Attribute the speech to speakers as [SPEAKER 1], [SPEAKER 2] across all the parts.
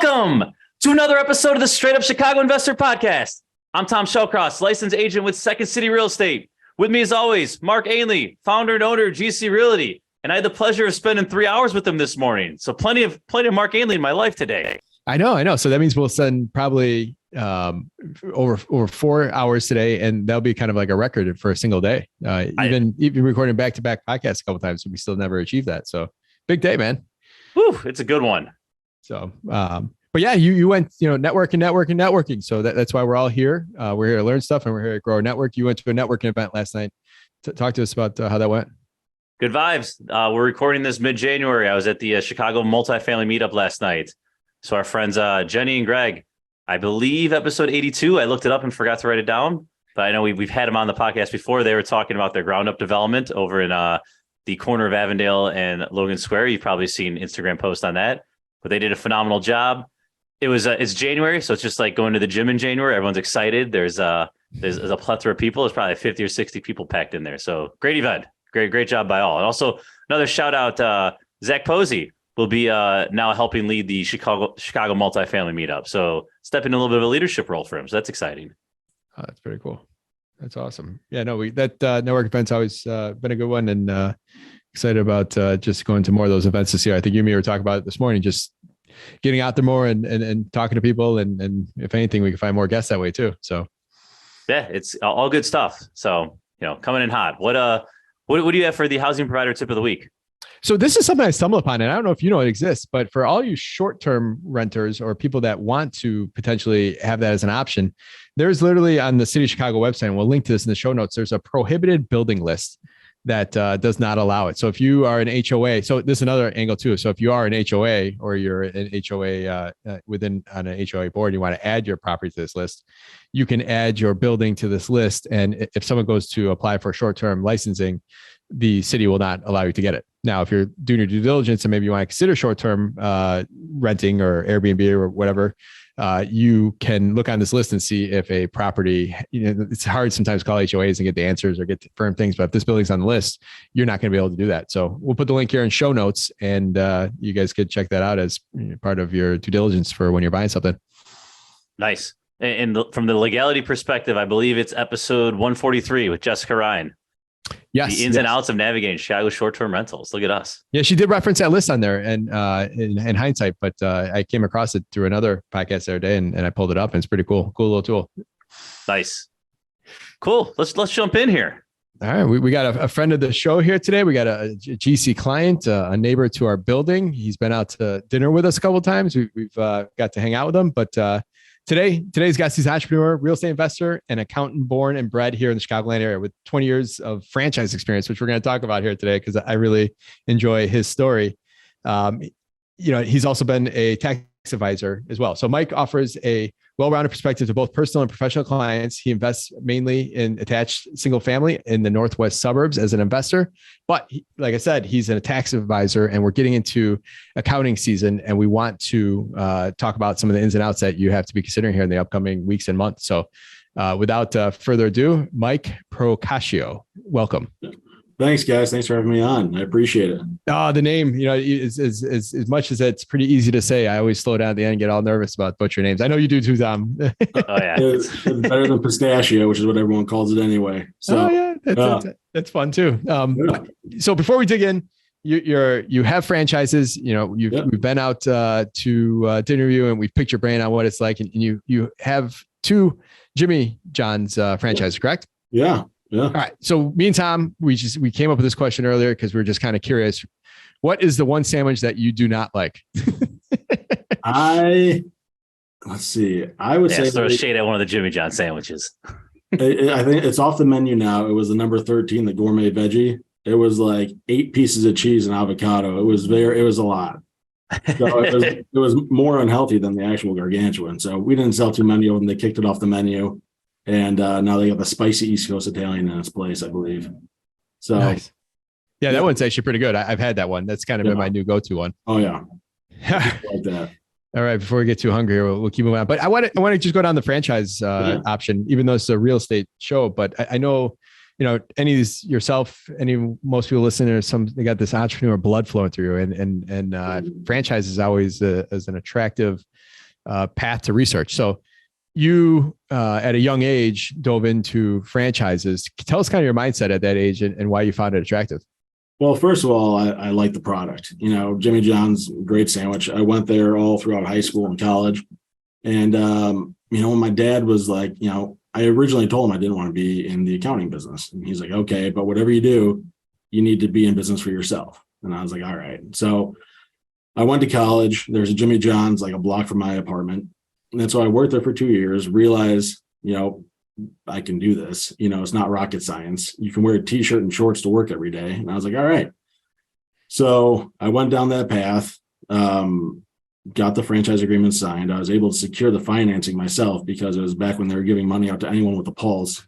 [SPEAKER 1] Welcome to another episode of the Straight Up Chicago Investor Podcast. I'm Tom Shellcross, licensed agent with Second City Real Estate. With me as always, Mark Ainley, founder and owner of GC Realty. And I had the pleasure of spending 3 hours with him this morning. So plenty of Mark Ainley in my life today.
[SPEAKER 2] I know. So that means we'll spend probably over 4 hours today, and that'll be kind of like a record for a single day. Even recording back-to-back podcasts a couple times, we still never achieved that. So big day, man.
[SPEAKER 1] Whew, it's a good one.
[SPEAKER 2] So, but yeah, you went, networking. So that's why we're all here. We're here to learn stuff, and we're here to grow our network. You went to a networking event last night. Talk to us about how that went.
[SPEAKER 1] Good vibes. We're recording this mid-January. I was at the Chicago multifamily meetup last night. So our friends, Jenny and Greg, I believe episode 82, I looked it up and forgot to write it down, but I know we've had them on the podcast before. They were talking about their ground up development over in the corner of Avondale and Logan Square. You've probably seen Instagram posts on that, but they did a phenomenal job. It's January, so it's just like going to the gym in January. Everyone's excited. There's a plethora of people. There's probably 50 or 60 people packed in there. So great event. Great job by all. And also another shout out, Zach Posey will be now helping lead the Chicago multifamily meetup. So stepping in a little bit of a leadership role for him. So that's exciting.
[SPEAKER 2] Oh, that's pretty cool. That's awesome. Yeah, no, that network event's always been a good one, and excited about just going to more of those events this year. I think you and me were talking about it this morning, just getting out there more and talking to people. And if anything, we can find more guests that way too. So
[SPEAKER 1] yeah, it's all good stuff. So, coming in hot. What do you have for the housing provider tip of the week?
[SPEAKER 2] So this is something I stumbled upon, and I don't know if you know it exists, but for all you short-term renters or people that want to potentially have that as an option, there's literally on the City of Chicago website, and we'll link to this in the show notes, there's a prohibited building list that does not allow it. So if you are an HOA, so this is another angle too. So if you are an HOA or you're an HOA on an HOA board, you want to add your property to this list, you can add your building to this list. And if someone goes to apply for short-term licensing, the city will not allow you to get it. Now, if you're doing your due diligence and maybe you want to consider short-term renting or Airbnb or whatever, you can look on this list and see if a property, it's hard sometimes to call HOAs and get the answers or get firm things, but if this building's on the list, you're not going to be able to do that. So we'll put the link here in show notes, and you guys could check that out as part of your due diligence for when you're buying something.
[SPEAKER 1] Nice. And from the legality perspective, I believe it's episode 143 with Jessica Ryan.
[SPEAKER 2] Yes.
[SPEAKER 1] The ins and outs of navigating Chicago short-term rentals. Look at us.
[SPEAKER 2] Yeah, she did reference that list on there, and in hindsight, but I came across it through another podcast the other day, and I pulled it up, and it's pretty cool. Cool little tool.
[SPEAKER 1] Nice. Cool. Let's jump in here.
[SPEAKER 2] All right. We got a friend of the show here today. We got a GC client, a neighbor to our building. He's been out to dinner with us a couple of times. We've got to hang out with him, but today's guest is an entrepreneur, real estate investor, and accountant born and bred here in the Chicagoland area with 20 years of franchise experience, which we're going to talk about here today because I really enjoy his story. He's also been a tax advisor as well. So Mike offers a well-rounded perspective to both personal and professional clients. He invests mainly in attached single family in the Northwest suburbs as an investor. But like I said, he's a tax advisor, and we're getting into accounting season, and we want to talk about some of the ins and outs that you have to be considering here in the upcoming weeks and months. So without further ado, Mike Procaccio, welcome.
[SPEAKER 3] Thanks, guys. Thanks for having me on. I appreciate it.
[SPEAKER 2] The name, is as much as it's pretty easy to say, I always slow down at the end and get all nervous about butcher names. I know you do too, Tom.
[SPEAKER 1] Oh, yeah.
[SPEAKER 3] It's better than pistachio, which is what everyone calls it anyway. So,
[SPEAKER 2] that's fun too. So before we dig in, you have franchises. We've been out to dinner with you, and we've picked your brain on what it's like, and you have 2 Jimmy John's franchises, correct?
[SPEAKER 3] Yeah. Yeah.
[SPEAKER 2] All right. So me and Tom, we came up with this question earlier because we were just kind of curious. What is the one sandwich that you do not like?
[SPEAKER 3] Let's see. I would say
[SPEAKER 1] throw a shade at one of the Jimmy John sandwiches.
[SPEAKER 3] I think it's off the menu now. It was the number 13, the gourmet veggie. It was like 8 pieces of cheese and avocado. It was a lot. So it was more unhealthy than the actual gargantuan. So we didn't sell too many of them. They kicked it off the menu. And now they got the spicy East Coast Italian in its place, I believe. So,
[SPEAKER 2] nice. Yeah, that one's actually pretty good. I've had that one. That's kind of been my new go-to one.
[SPEAKER 3] Oh yeah, like that.
[SPEAKER 2] All right, before we get too hungry, we'll keep moving on. But I want to just go down the franchise option, even though it's a real estate show. But I know, any of these yourself, most people listening, they got this entrepreneur blood flowing through, and franchise is always as an attractive path to research. So you, at a young age, dove into franchises. Tell us kind of your mindset at that age and why you found it attractive.
[SPEAKER 3] Well, first of all, I like the product. Jimmy John's, great sandwich. I went there all throughout high school and college. And, when my dad was like, I originally told him I didn't want to be in the accounting business. And he's like, okay, but whatever you do, you need to be in business for yourself. And I was like, all right. So I went to college. There's a Jimmy John's like a block from my apartment. And so I worked there for 2 years, realized, I can do this. It's not rocket science. You can wear a t-shirt and shorts to work every day. And I was like, all right. So I went down that path, got the franchise agreement signed. I was able to secure the financing myself because it was back when they were giving money out to anyone with a pulse.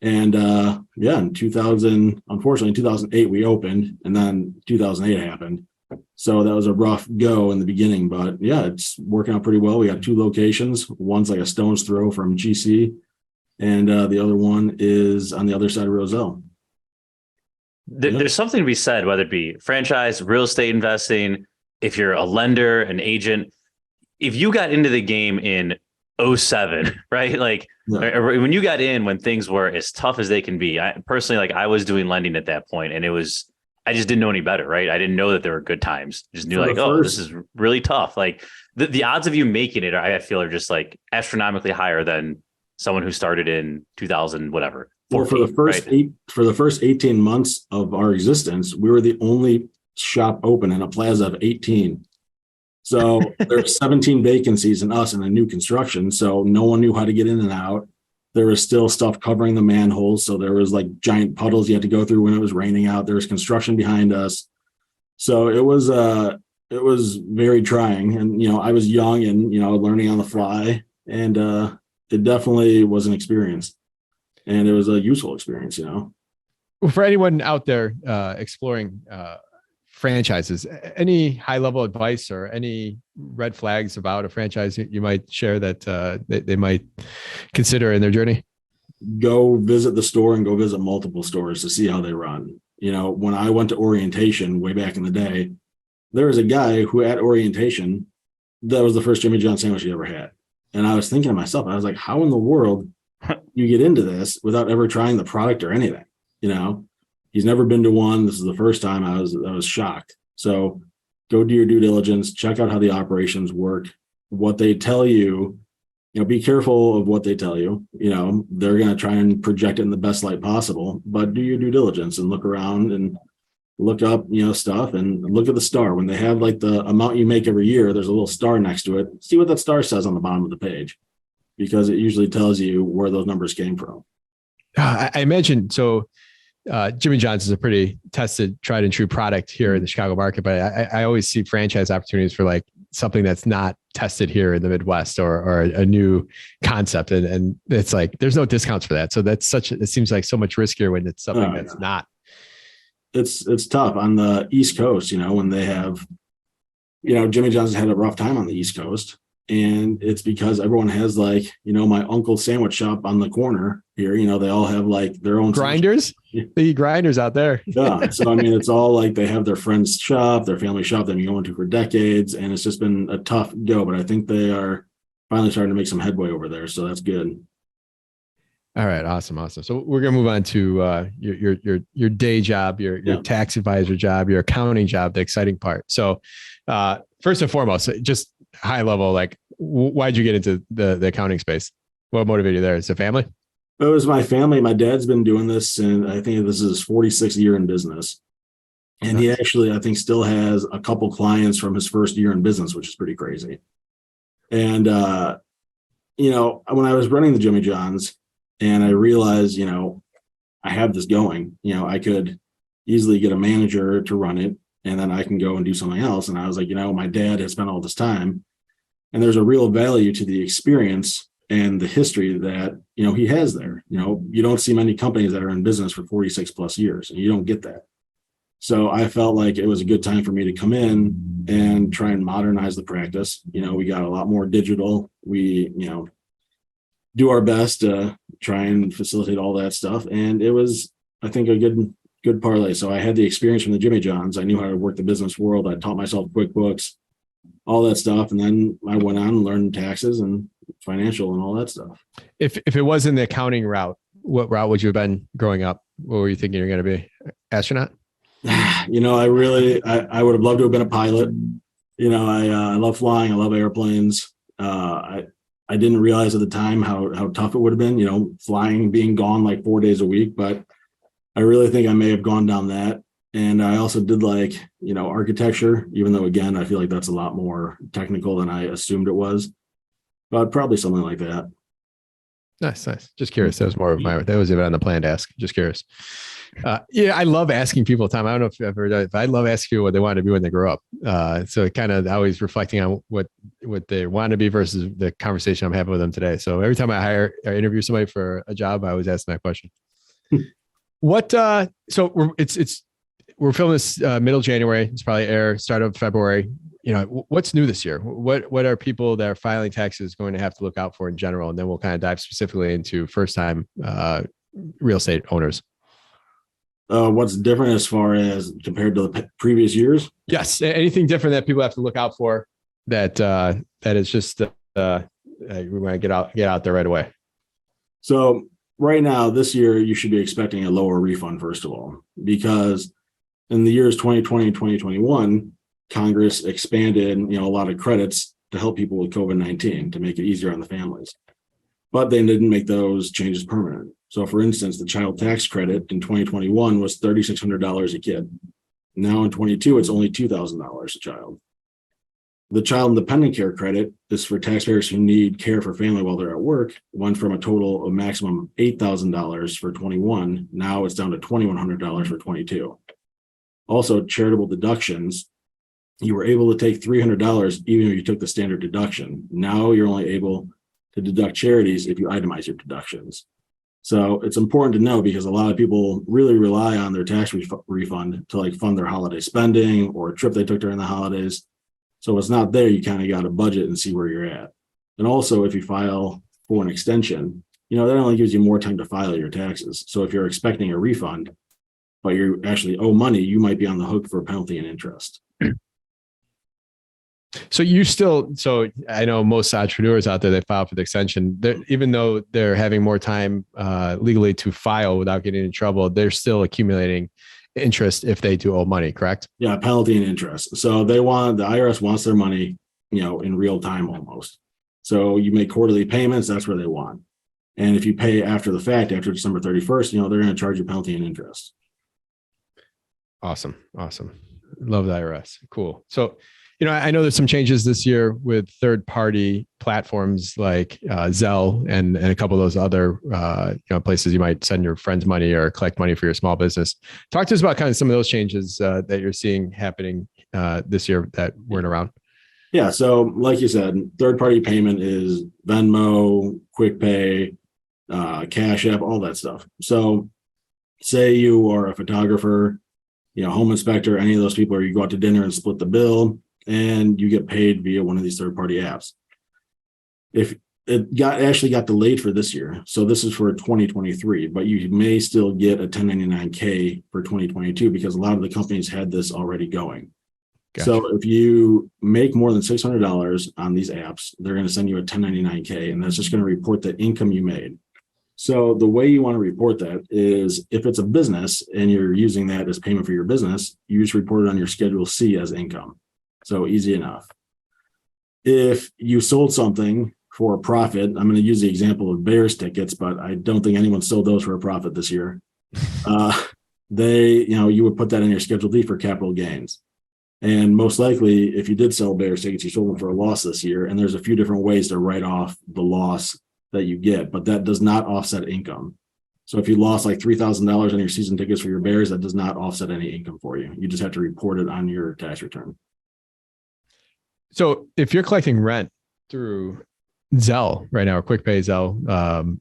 [SPEAKER 3] And in 2008, we opened, and then 2008 happened. So that was a rough go in the beginning, but yeah, it's working out pretty well. We got 2 locations. One's like a stone's throw from GC, and the other one is on the other side of Roselle.
[SPEAKER 1] There's something to be said, whether it be franchise, real estate investing, if you're a lender, an agent, if you got into the game in 2007, right? Like when you got in, when things were as tough as they can be, I personally, I was doing lending at that point, and I just didn't know any better, right? I didn't know that there were good times. Just knew this is really tough. Like the odds of you making it, I feel, are just like astronomically higher than someone who started in 2000, whatever. 14,
[SPEAKER 3] well, for the first 18 months of our existence, we were the only shop open in a plaza of 18. So there's 17 vacancies in us in a new construction. So no one knew how to get in and out. There was still stuff covering the manholes. So there was like giant puddles you had to go through when it was raining out. There was construction behind us. So it was very trying. And, I was young and, learning on the fly, and it definitely was an experience, and it was a useful experience,
[SPEAKER 2] Well, for anyone out there exploring franchises, any high level advice or any red flags about a franchise you might share that they might consider in their journey?
[SPEAKER 3] Go visit the store and go visit multiple stores to see how they run. When I went to orientation way back in the day, there was a guy who at orientation, that was the first Jimmy John sandwich he ever had. And I was thinking to myself, I was like, how in the world you get into this without ever trying the product or anything? He's never been to one. This is the first time. I was shocked. So go do your due diligence, check out how the operations work, what they tell you. Be careful of what they tell you. They're going to try and project it in the best light possible, but do your due diligence and look around and look up, stuff, and look at the star. When they have like the amount you make every year, there's a little star next to it. See what that star says on the bottom of the page, because it usually tells you where those numbers came from.
[SPEAKER 2] I imagine so. Jimmy John's is a pretty tested, tried and true product here in the Chicago market, but I always see franchise opportunities for like something that's not tested here in the Midwest or a new concept. And it's like, there's no discounts for that. So it seems like so much riskier when it's something that's not.
[SPEAKER 3] It's tough on the East Coast, when they have, Jimmy John's had a rough time on the East Coast. And it's because everyone has like, my uncle's sandwich shop on the corner here, they all have like their own
[SPEAKER 2] grinders. They eat grinders out there.
[SPEAKER 3] Yeah. So, it's all like they have their friend's shop, their family shop they've been going to for decades. And it's just been a tough go, but I think they are finally starting to make some headway over there. So that's good.
[SPEAKER 2] All right. Awesome. So we're going to move on to your day job, your tax advisor job, your accounting job, the exciting part. So first and foremost, just high level, like why'd you get into the accounting space? What motivated you there? Is it family?
[SPEAKER 3] It was my family. My dad's been doing this, and I think this is his 46th year in business. And he actually, I think, still has a couple clients from his first year in business, which is pretty crazy. And, when I was running the Jimmy John's and I realized, I have this going, I could easily get a manager to run it, and then I can go and do something else. And I was like, my dad has spent all this time, and there's a real value to the experience and the history that, he has there. You don't see many companies that are in business for 46 plus years, and you don't get that. So I felt like it was a good time for me to come in and try and modernize the practice. We got a lot more digital. We, do our best to try and facilitate all that stuff. And it was, I think, a good parlay. So I had the experience from the Jimmy John's. I knew how to work the business world. I taught myself QuickBooks. all that stuff. And then I went on and learned taxes and financial and all that stuff.
[SPEAKER 2] If it wasn't the accounting route, what route would you have been growing up? What were you thinking you're going to be? Astronaut?
[SPEAKER 3] I would have loved to have been a pilot. I love flying. I love airplanes. I didn't realize at the time how tough it would have been, flying, being gone like 4 days a week, but I really think I may have gone down that. And I also did architecture, even though, again, I feel like that's a lot more technical than I assumed it was, but probably something like that.
[SPEAKER 2] Nice. Just curious. That was even on the plan to ask. Just curious. I love asking people time. I don't know if you've ever done it, but I love asking people what they want to be when they grow up. So kind of always reflecting on what they want to be versus the conversation I'm having with them today. So every time I hire or interview somebody for a job, I always ask them that question. We're filming this middle January. It's probably air start of February. What's new this year? What are people that are filing taxes going to have to look out for in general? And then we'll kind of dive specifically into first time real estate owners.
[SPEAKER 3] What's different as far as compared to the previous years?
[SPEAKER 2] Yes. Anything different that people have to look out for that is just we want to get out there right away. So
[SPEAKER 3] right now, this year, you should be expecting a lower refund, first of all, because in the years 2020 and 2021, Congress expanded, a lot of credits to help people with COVID-19 to make it easier on the families. But they didn't make those changes permanent. So for instance, the child tax credit in 2021 was $3,600 a kid. Now in 22, it's only $2,000 a child. The child and dependent care credit is for taxpayers who need care for family while they're at work. Went from a total of maximum $8,000 for 21. Now it's down to $2,100 for 22. Also, charitable deductions. You were able to take $300 even if you took the standard deduction. Now you're only able to deduct charities if you itemize your deductions. So it's important to know because a lot of people really rely on their tax refund to fund their holiday spending or a trip they took during the holidays. So if it's not there, you kind of got to budget and see where you're at. And also, if you file for an extension, that only gives you more time to file your taxes. So if you're expecting a refund, but you actually owe money, you might be on the hook for penalty and interest.
[SPEAKER 2] So I know most entrepreneurs out there that file for the extension, even though they're having more time legally to file without getting in trouble, they're still accumulating interest if they do owe money, correct?
[SPEAKER 3] Yeah, penalty and interest. So the IRS wants their money, in real time almost. So you make quarterly payments, that's where they want. And if you pay after the fact, after December 31st, they're going to charge you penalty and interest.
[SPEAKER 2] Awesome. Love the IRS. Cool. So, I know there's some changes this year with third-party platforms like Zelle and a couple of those other places you might send your friends money or collect money for your small business. Talk to us about kind of some of those changes that you're seeing happening this year that weren't around.
[SPEAKER 3] Yeah. So like you said, third-party payment is Venmo, QuickPay, Cash App, all that stuff. So say you are a photographer, home inspector, any of those people, or you go out to dinner and split the bill, and you get paid via one of these third-party apps. If it actually got delayed for this year, so this is for 2023, but you may still get a 1099K for 2022 because a lot of the companies had this already going. Gotcha. So if you make more than $600 on these apps, they're going to send you a 1099K, and that's just going to report the income you made. So the way you want to report that is if it's a business and you're using that as payment for your business, you just report it on your Schedule C as income. So easy enough. If you sold something for a profit, I'm going to use the example of Bears tickets, but I don't think anyone sold those for a profit this year. You would put that in your Schedule D for capital gains. And most likely, if you did sell Bears tickets, you sold them for a loss this year. And there's a few different ways to write off the loss that you get, but that does not offset income. So if you lost like $3,000 on your season tickets for your Bears, that does not offset any income for you. You just have to report it on your tax return.
[SPEAKER 2] So if you're collecting rent through Zelle right now, or QuickPay Zelle,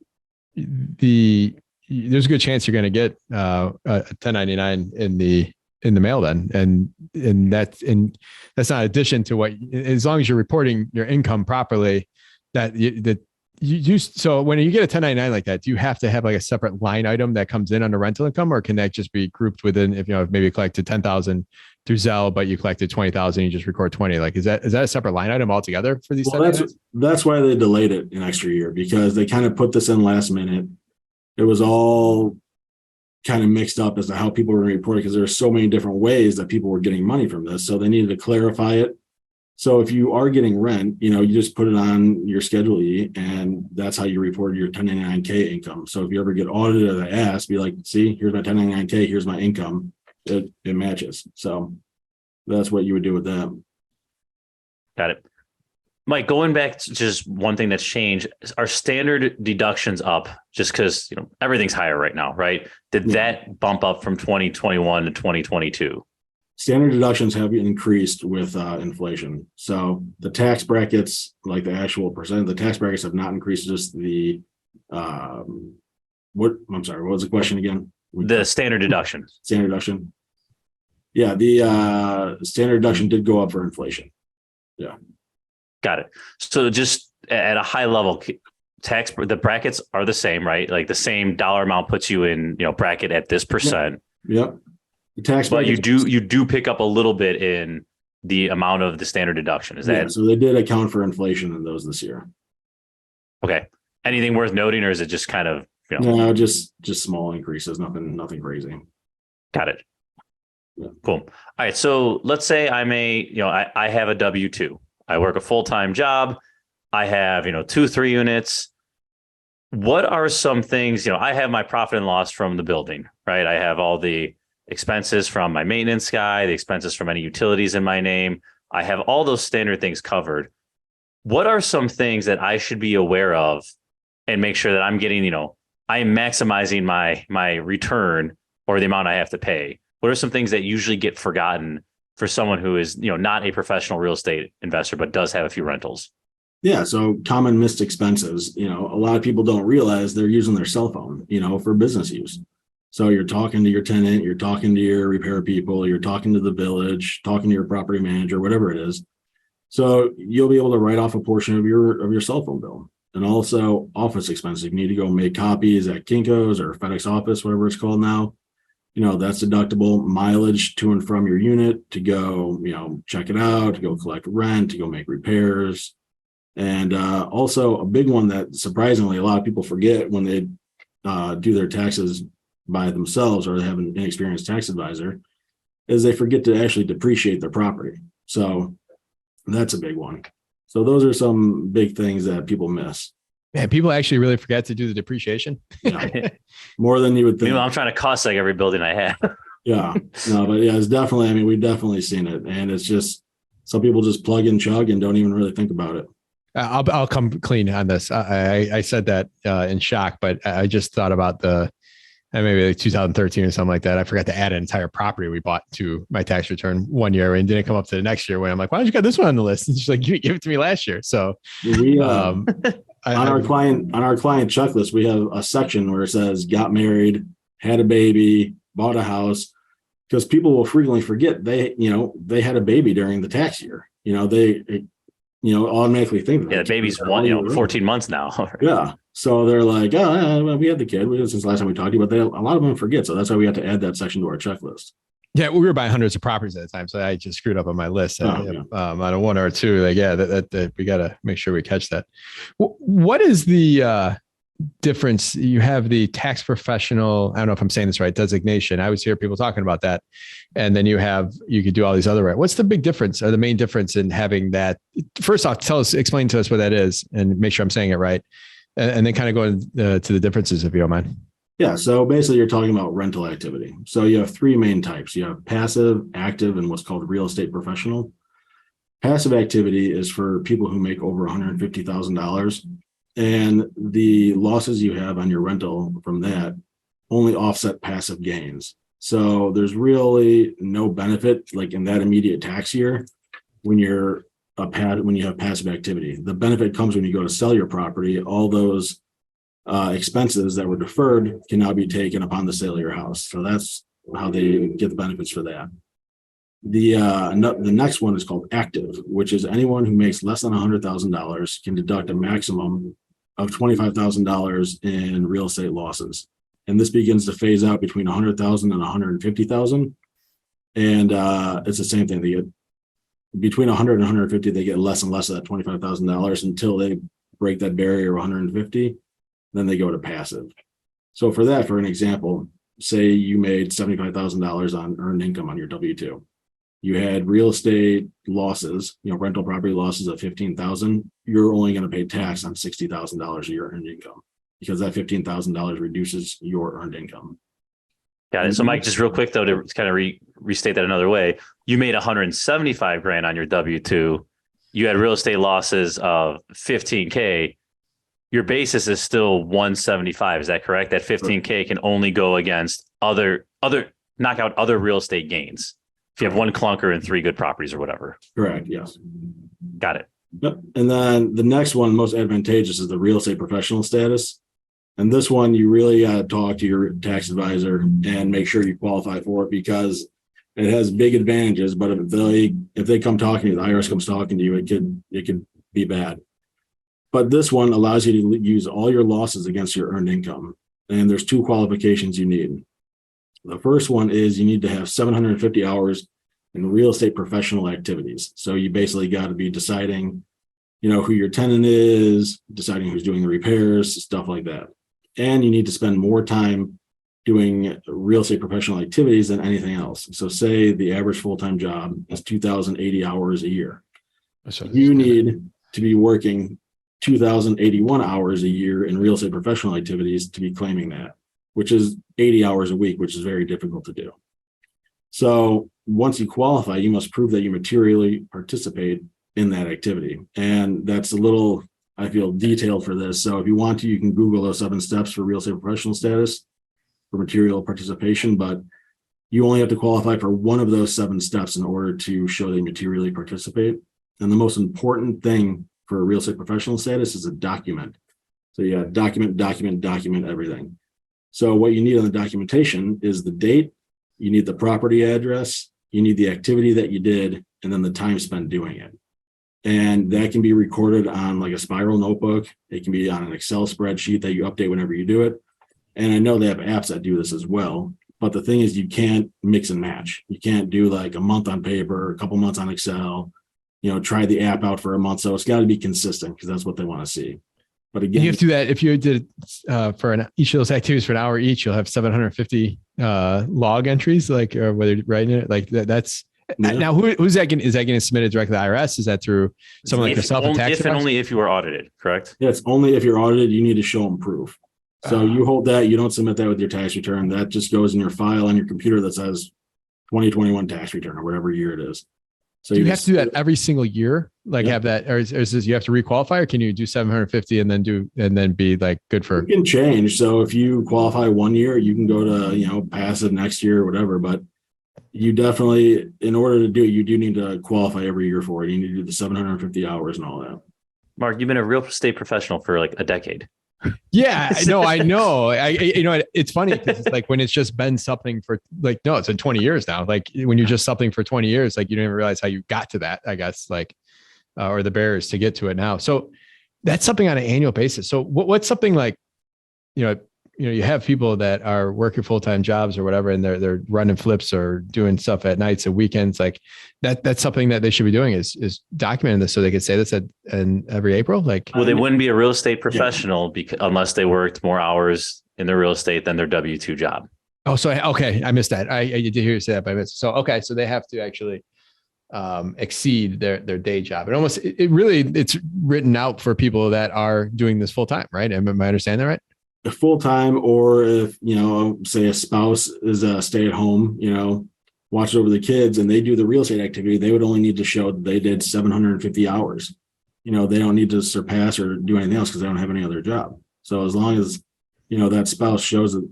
[SPEAKER 2] there's a good chance you're going to get a 1099 in the mail then, and that's not addition to what, as long as you're reporting your income properly, so when you get a 1099 like that, do you have to have like a separate line item that comes in under rental income, or can that just be grouped within, if maybe collected 10,000 through Zelle, but you collected 20,000, you just record 20. Like, is that a separate line item altogether for these?
[SPEAKER 3] Well, that's why they delayed it an extra year, because they kind of put this in last minute. It was all kind of mixed up as to how people were going to report it, because there's so many different ways that people were getting money from this. So they needed to clarify it. So if you are getting rent, you just put it on your Schedule E, and that's how you report your 1099K income. So if you ever get audited or they ask, be like, see, here's my 1099K, here's my income. It matches. So that's what you would do with that.
[SPEAKER 1] Got it. Mike, going back to just one thing that's changed, are standard deductions up just because everything's higher right now, right? Did that bump up from 2021 to 2022?
[SPEAKER 3] Standard deductions have increased with inflation. So the tax brackets, like the actual percent, the tax brackets have not increased. Just the I'm sorry, what was the question again?
[SPEAKER 1] The standard deduction.
[SPEAKER 3] Standard deduction. Yeah, the standard deduction did go up for inflation. Yeah. Got
[SPEAKER 1] it. So just at a high level, the brackets are the same, right? Like the same dollar amount puts you in, bracket at this percent.
[SPEAKER 3] Yep. The tax,
[SPEAKER 1] but you do pick up a little bit in the amount of the standard deduction. Is that
[SPEAKER 3] so? They did account for inflation in those this year.
[SPEAKER 1] Okay. Anything worth noting, or is it just kind of
[SPEAKER 3] no, just small increases, nothing crazy.
[SPEAKER 1] Got it. Yeah. Cool. All right. So let's say I'm I have a W-2. I work a full-time job. I have, 2-3 units. What are some things, I have my profit and loss from the building, right? I have all the expenses from my maintenance guy, the expenses from any utilities in my name. I have all those standard things covered. What are some things that I should be aware of and make sure that I'm getting, I am maximizing my return or the amount I have to pay? What are some things that usually get forgotten for someone who is, not a professional real estate investor, but does have a few rentals?
[SPEAKER 3] Yeah. So common missed expenses, a lot of people don't realize they're using their cell phone, for business use. So you're talking to your tenant, you're talking to your repair people, you're talking to the village, talking to your property manager, whatever it is. So you'll be able to write off a portion of your cell phone bill. And also office expenses. You need to go make copies at Kinko's or FedEx office, whatever it's called now. That's deductible. Mileage to and from your unit to go, check it out, to go collect rent, to go make repairs. And also a big one that surprisingly a lot of people forget when they do their taxes by themselves or they have an inexperienced tax advisor is they forget to actually depreciate their property. So that's a big one. So those are some big things that people miss.
[SPEAKER 2] Man, people actually really forget to do the depreciation.
[SPEAKER 3] Yeah. More than you would think.
[SPEAKER 1] I'm trying to cost like every building I have.
[SPEAKER 3] Yeah. No, but yeah, it's definitely, we've definitely seen it. And it's just, some people just plug and chug and don't even really think about it.
[SPEAKER 2] I'll come clean on this. I said that in shock, but I just thought about maybe like 2013 or something like that. I forgot to add an entire property we bought to my tax return one year and didn't come up to the next year when I'm like, why don't you got this one on the list? And she's like, you gave it to me last year. So
[SPEAKER 3] we, on our client checklist, we have a section where it says got married, had a baby, bought a house, because people will frequently forget they had a baby during the tax year. They automatically think that
[SPEAKER 1] the baby's 14 months now.
[SPEAKER 3] Yeah. So they're like, well, we had the kid since the last time we talked to you, but a lot of them forget. So that's why we had to add that section to our checklist.
[SPEAKER 2] Yeah, we were buying hundreds of properties at the time, so I just screwed up on my list. On a one or two, that we got to make sure we catch that. What is the difference? You have the tax professional, I don't know if I'm saying this right, designation. I always hear people talking about that, and then you could do all these other. What's the big difference, or the main difference in having that? First off, explain to us what that is, and make sure I'm saying it right, and then kind of go into to the differences, if you don't mind.
[SPEAKER 3] Yeah. So basically you're talking about rental activity. So you have three main types. You have passive, active, and what's called real estate professional. Passive activity is for people who make over $150,000, and the losses you have on your rental from that only offset passive gains. So there's really no benefit like in that immediate tax year when you have passive activity. The benefit comes when you go to sell your property. All those expenses that were deferred can now be taken upon the sale of your house. So that's how they get the benefits for that. The next one is called active, which is anyone who makes less than $100,000 can deduct a maximum of $25,000 in real estate losses. And this begins to phase out between $100,000 and $150,000. And it's the same thing. They get between 100 and 150, they get less and less of that $25,000 until they break that barrier of 150. Then they go to passive. So for that, for an example, say you made $75,000 on earned income on your W-2. You had real estate losses, rental property losses of 15,000. You're only going to pay tax on $60,000 of your earned income because that $15,000 reduces your earned income.
[SPEAKER 1] Got it. So Mike, just real quick though, to kind of restate that another way, you made 175 grand on your W-2. You had real estate losses of 15K. Your basis is still 175. Is that correct? That 15K can only go against other knock out other real estate gains. If you have one clunker and 3 good properties or whatever.
[SPEAKER 3] Correct. Yes.
[SPEAKER 1] Got it.
[SPEAKER 3] Yep. And then the next one, most advantageous, is the real estate professional status. And this one, you really got to talk to your tax advisor and make sure you qualify for it because it has big advantages. But if they come talking to you, the IRS comes talking to you, it could be bad. But this one allows you to use all your losses against your earned income. And there's 2 qualifications you need. The first one is you need to have 750 hours in real estate professional activities. So you basically got to be deciding, who your tenant is, deciding who's doing the repairs, stuff like that. And you need to spend more time doing real estate professional activities than anything else. So say the average full-time job is 2,080 hours a year. You need to be working 2,081 hours a year in real estate professional activities to be claiming that, which is 80 hours a week, which is very difficult to do. So once you qualify, you must prove that you materially participate in that activity. And that's a little, I feel, detailed for this. So if you want to, you can Google those 7 steps for real estate professional status for material participation, but you only have to qualify for one of those 7 steps in order to show that you materially participate. And the most important thing for a real estate professional status is a document. So you got document everything. So what you need on the documentation is the date, you need the property address, you need the activity that you did, and then the time spent doing it. And that can be recorded on like a spiral notebook. It can be on an Excel spreadsheet that you update whenever you do it. And I know they have apps that do this as well. But the thing is, you can't mix and match. You can't do like a month on paper, a couple months on Excel, try the app out for a month. So it's got to be consistent because that's what they want to see. But again,
[SPEAKER 2] you have to do that. If you did for each of those activities for an hour each, you'll have 750 log entries, or whether you're writing it like that. That's now who's that? Is that getting submitted directly to the IRS? Is that through someone like yourself?
[SPEAKER 1] If and only if you were audited, correct?
[SPEAKER 3] Yeah, it's only if you're audited. You need to show them proof. So you hold that. You don't submit that with your tax return. That just goes in your file on your computer that says 2021 tax return or whatever year it is. So
[SPEAKER 2] do you have to do that every single year? Have that, or is this you have to requalify, or can you do 750 and then be like good for?
[SPEAKER 3] You can change. So if you qualify one year, you can go to passive next year or whatever. But you definitely, in order to do it, you do need to qualify every year for it. You need to do the 750 hours and all that.
[SPEAKER 1] Mark, you've been a real estate professional for like a decade.
[SPEAKER 2] Yeah, no, I know. It's funny because it's like when it's just been something for it's been 20 years now. Like when you're just something for 20 years, like you don't even realize how you got to that, I guess, or the barriers to get to it now. So that's something on an annual basis. So what's something like, you have people that are working full-time jobs or whatever, and they're running flips or doing stuff at nights and weekends. Like that's something that they should be doing is documenting this so they could say this in every April. Well,
[SPEAKER 1] they wouldn't be a real estate professional unless they worked more hours in their real estate than their W-2 job.
[SPEAKER 2] Oh, so okay, I missed that. I did hear you say that, but I missed. So okay, so they have to actually exceed their day job. And almost it's written out for people that are doing this full time, right? Am I understanding that right?
[SPEAKER 3] Full time, or if say a spouse is a stay at home, watches over the kids, and they do the real estate activity, they would only need to show that they did 750 hours. They don't need to surpass or do anything else because they don't have any other job. So as long as that spouse shows that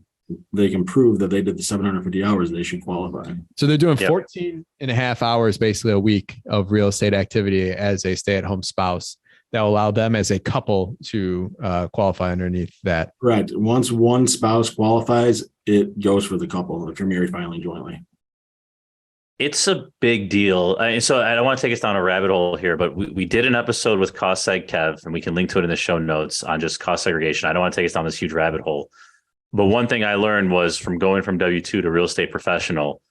[SPEAKER 3] they can prove that they did the 750 hours, they should qualify.
[SPEAKER 2] So they're doing 14 and a half hours basically a week of real estate activity as a stay-at-home spouse. That will allow them as a couple to qualify underneath that. Right.
[SPEAKER 3] Once one spouse qualifies, it goes for the couple if you're married filing jointly.
[SPEAKER 1] It's a big deal. So I don't want to take us down a rabbit hole here, but we did an episode with Cost Seg Kev, and we can link to it in the show notes on just cost segregation. I don't want to take us down this huge rabbit hole. But one thing I learned was from going from W-2 to real estate professional,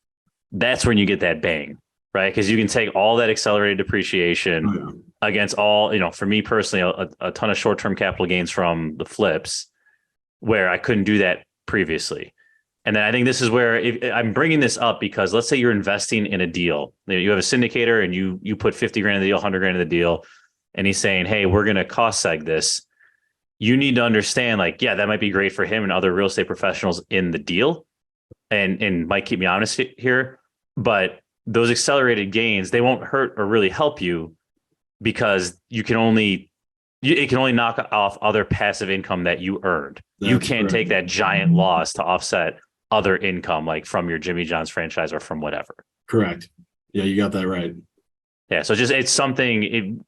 [SPEAKER 1] that's when you get that bang, right? Because you can take all that accelerated depreciation against all, for me personally, a ton of short-term capital gains from the flips where I couldn't do that previously. And then I think this is where I'm bringing this up because let's say you're investing in a deal. You have a syndicator and you put 50 grand in the deal, 100 grand in the deal. And he's saying, hey, we're going to cost seg this. You need to understand that might be great for him and other real estate professionals in the deal. And might keep me honest here, but those accelerated gains, they won't hurt or really help you because it can only knock off other passive income that you earned. You can't take that giant loss to offset other income like from your Jimmy John's franchise or from whatever.
[SPEAKER 3] Correct. Yeah, you got that right.
[SPEAKER 1] Yeah. So it's something,